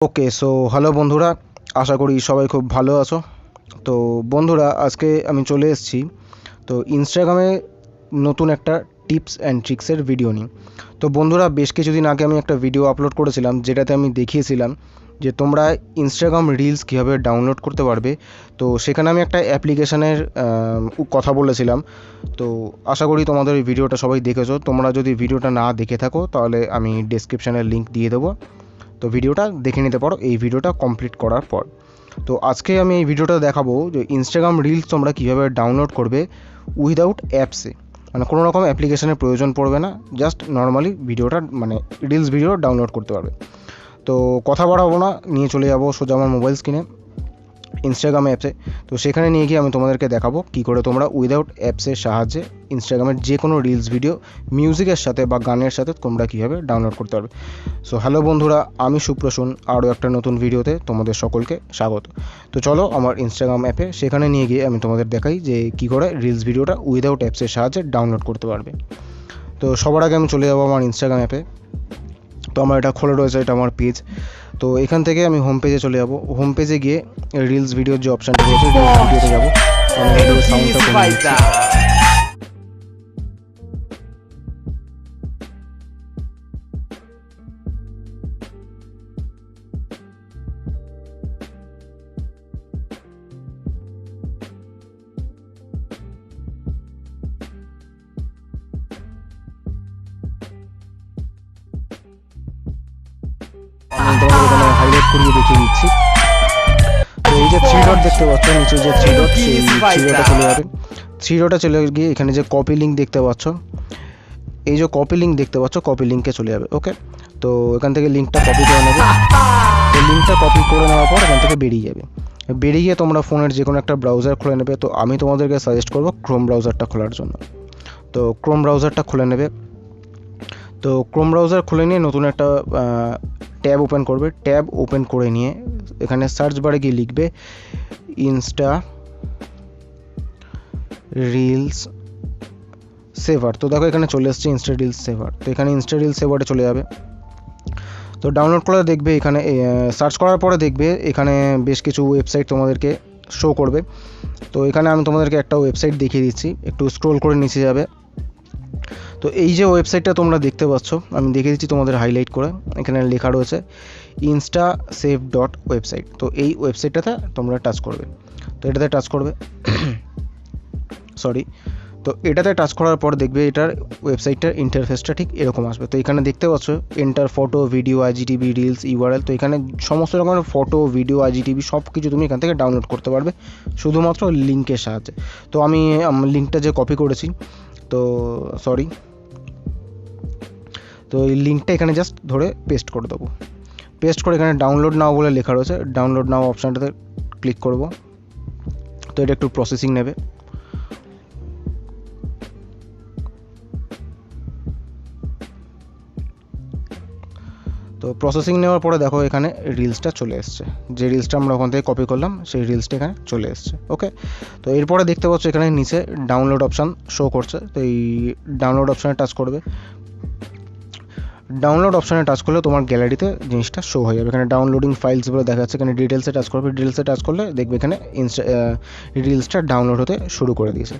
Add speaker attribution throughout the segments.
Speaker 1: ওকে, so hello বন্ধুরা, আশা করি সবাই খুব ভালো আছো। তো বন্ধুরা, আজকে আমি চলে এসেছি তো ইনস্টাগ্রামে নতুন একটা টিপস অ্যান্ড ট্রিক্সের ভিডিও নিয়ে। তো বন্ধুরা, বেশ কিছুদিন আগে আমি একটা ভিডিও আপলোড করেছিলাম যেটাতে আমি দেখিয়েছিলাম যে তোমরা ইনস্টাগ্রাম রিলস কীভাবে ডাউনলোড করতে পারবে। তো সেখানে আমি একটা অ্যাপ্লিকেশানের কথা বলেছিলাম। তো আশা করি তোমাদের ওই ভিডিওটা সবাই দেখেছো। তোমরা যদি ভিডিওটা না দেখে থাকো তাহলে আমি ডেসক্রিপশানের লিঙ্ক দিয়ে দেবো, তো ভিডিওটা দেখে নিতে পারো এই ভিডিওটা কমপ্লিট করার পর। তো আজকে আমি এই ভিডিওটা দেখাবো যে ইনস্টাগ্রাম রিলস তোমরা কীভাবে ডাউনলোড করবে উইদাউট অ্যাপসে, মানে কোনো রকম অ্যাপ্লিকেশনের প্রয়োজন পড়বে না, জাস্ট নর্মালি ভিডিওটা মানে রিলস ভিডিও ডাউনলোড করতে পারবে। তো কথা বাড়াবো না, নিয়ে চলে যাবো সোজা আমার মোবাইল স্ক্রিনে ইনস্টাগ্রাম অ্যাপসে। তো সেখানে নিয়ে গিয়ে আমি তোমাদেরকে দেখাবো কী করে তোমরা উইদাউট অ্যাপসের সাহায্যে ইনস্টাগ্রামের যে কোনো রিলস ভিডিও মিউজিকের সাথে বা গানের সাথে তোমরা কীভাবে ডাউনলোড করতে পারবে। সো হ্যালো বন্ধুরা, আমি সুপ্রসুন, আরও একটা নতুন ভিডিওতে তোমাদের সকলকে স্বাগত। তো চলো আমার ইনস্টাগ্রাম অ্যাপে, সেখানে নিয়ে গিয়ে আমি তোমাদের দেখাই যে কী করে রিলস ভিডিওটা উইদাউট অ্যাপসের সাহায্যে ডাউনলোড করতে পারবে। তো সবার আগে আমি চলে যাবো আমার ইনস্টাগ্রাম অ্যাপে। তো আমার এটা খোলা রয়েছে, এটা আমার পেজ। তো এখান থেকে আমি হোম পেজে চলে যাবো। হোম পেজে গিয়ে রিলস ভিডিওর যে অপশানটা রয়েছে রিলস ভিডিওতে যাবো। আমি সাউন্ডটা কমিয়ে দিচ্ছি। আমি তোমাদের এখানে হাইলাইট করিয়ে দেখিয়ে দিচ্ছি। তো এই যে থ্রি ডট দেখতে পাচ্ছ, নিচে যে থ্রি ডট, সেই থ্রি ডটে চলে যাবে। থ্রি ডটে চলে গিয়ে এখানে যে কপি লিঙ্ক দেখতে পাচ্ছ, এই যে কপি লিঙ্ক দেখতে পাচ্ছ, কপি লিঙ্কে চলে যাবে। ওকে, তো এখান থেকে লিঙ্কটা কপি করে নেবে। তো লিঙ্কটা কপি করে নেওয়ার পর এখান থেকে বেরিয়ে যাবে। বেরিয়ে গিয়ে তোমরা ফোনের যে কোনো একটা ব্রাউজার খুলে নেবে। তো আমি তোমাদেরকে সাজেস্ট করবো ক্রোম ব্রাউজারটা খোলার জন্য। তো ক্রোম ব্রাউজারটা খুলে নেবে। তো ক্রোম ব্রাউজার খুলে নিয়ে নতুন একটা ট্যাব ওপেন করবে। ট্যাব ওপেন করে নিয়ে এখানে সার্চ বারে গিয়ে লিখবে ইনস্টা রিলস সেভার। তো দেখো এখানে চলে এসছে ইনস্টা রিলস সেভার। তো এখানে ইনস্টা রিলস সেভারে চলে যাবে। তো ডাউনলোড করে দেখবে, এখানে সার্চ করার পরে দেখবে এখানে বেশ কিছু ওয়েবসাইট তোমাদেরকে শো করবে। তো এখানে আমি তোমাদেরকে একটা ওয়েবসাইট দেখিয়ে দিচ্ছি, একটু স্ক্রোল করে নিচে যাবে। তো এই যে ওয়েবসাইটটা তোমরা দেখতে পাচ্ছ, আমি দেখিয়ে দিচ্ছি তোমাদের হাইলাইট করে। এখানে লেখা রয়েছে ইনস্টা সেভ ডট ওয়েবসাইট। তো এই ওয়েবসাইটটাতে তোমরা টাচ করবে। তো এটাতে টাচ করবে, সরি। তো এটাতে টাচ করার পর দেখবে এটার ওয়েবসাইটটার ইন্টারফেসটা ঠিক এরকম আসবে। তো এখানে দেখতে পাচ্ছ enter photo, video, IGTV, reels, URL. তো এখানে সমস্ত রকমের ফটো, ভিডিও, আইজিটিভি সব কিছু তুমি এখান থেকে ডাউনলোড করতে পারবে শুধুমাত্র লিঙ্কের সাহায্যে। তো আমি লিঙ্কটা যে কপি করেছি, তো সরি, তো এই লিঙ্কটা এখানে জাস্ট ধরে পেস্ট করে দেবো। পেস্ট করে এখানে ডাউনলোড নাও বলে লেখা রয়েছে, ডাউনলোড নাও অপশানটাতে ক্লিক করব। তো এটা একটু প্রসেসিং নেবে। তো প্রসেসিং নেওয়ার পরে দেখো এখানে রিলসটা চলে এসছে। যে রিলসটা আমরা ওখান থেকে কপি করলাম সেই রিলসটা এখানে চলে এসছে। ওকে, তো এরপরে দেখতে পাচ্ছ এখানে নিচে ডাউনলোড অপশান শো করছে। তো এই ডাউনলোড অপশানে টাচ করবে। ডাউনলোড অপশানে টাচ করলে তোমার গ্যালারিতে জিনিসটা শো হয়ে যাবে। এখানে ডাউনলোডিং ফাইলস বলে দেখা যাচ্ছে। এখানে ডিটেলসে টাচ করবে। ডিটেলসে টাচ করলে দেখবে এখানে রিলসটা ডাউনলোড হতে শুরু করে দিয়েছে।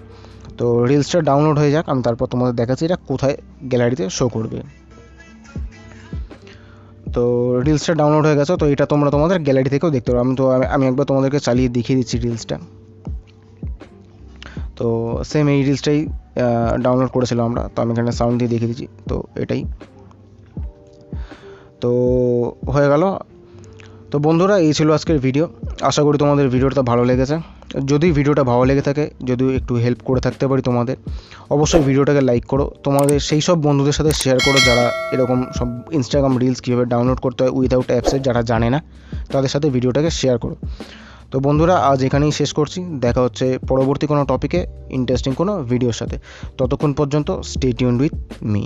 Speaker 1: তো রিলসটা ডাউনলোড হয়ে যাক, আমি তারপর তোমাদের দেখাচ্ছি এটা কোথায় গ্যালারিতে শো করবে। তো রিলসটা ডাউনলোড হয়ে গেছে। তো এটা তোমরা তোমাদের গ্যালারি থেকেও দেখতে পারো। আমি একবার তোমাদেরকে চালিয়ে দেখিয়ে দিচ্ছি রিলসটা। তো সেম এই রিলসটাই ডাউনলোড করেছিলাম আমরা। তো আমি এখানে সাউন্ড দিয়ে দেখিয়ে দিচ্ছি। তো এটাই তো হয়ে গেল। তো বন্ধুরা, এই ছিল আজকের ভিডিও। আশা করি তোমাদের ভিডিওটা ভালো লেগেছে। যদি ভিডিওটা ভালো লেগে থাকে, যদি একটু হেল্প করে থাকতে পারি তোমাদের, অবশ্যই ভিডিওটাকে লাইক করো। তোমাদের সেই সব বন্ধুদের সাথে শেয়ার করো যারা এরকম সব ইনস্টাগ্রাম রিলস কীভাবে ডাউনলোড করতে হয় উইদাউট অ্যাপসের, যারা জানে না তাদের সাথে ভিডিওটাকে শেয়ার করো। তো বন্ধুরা, আজ এখানেই শেষ করছি। দেখা হচ্ছে পরবর্তী কোনো টপিকে, ইন্টারেস্টিং কোনো ভিডিওর সাথে। ততক্ষণ পর্যন্ত স্টে টিউনড উইথ মি।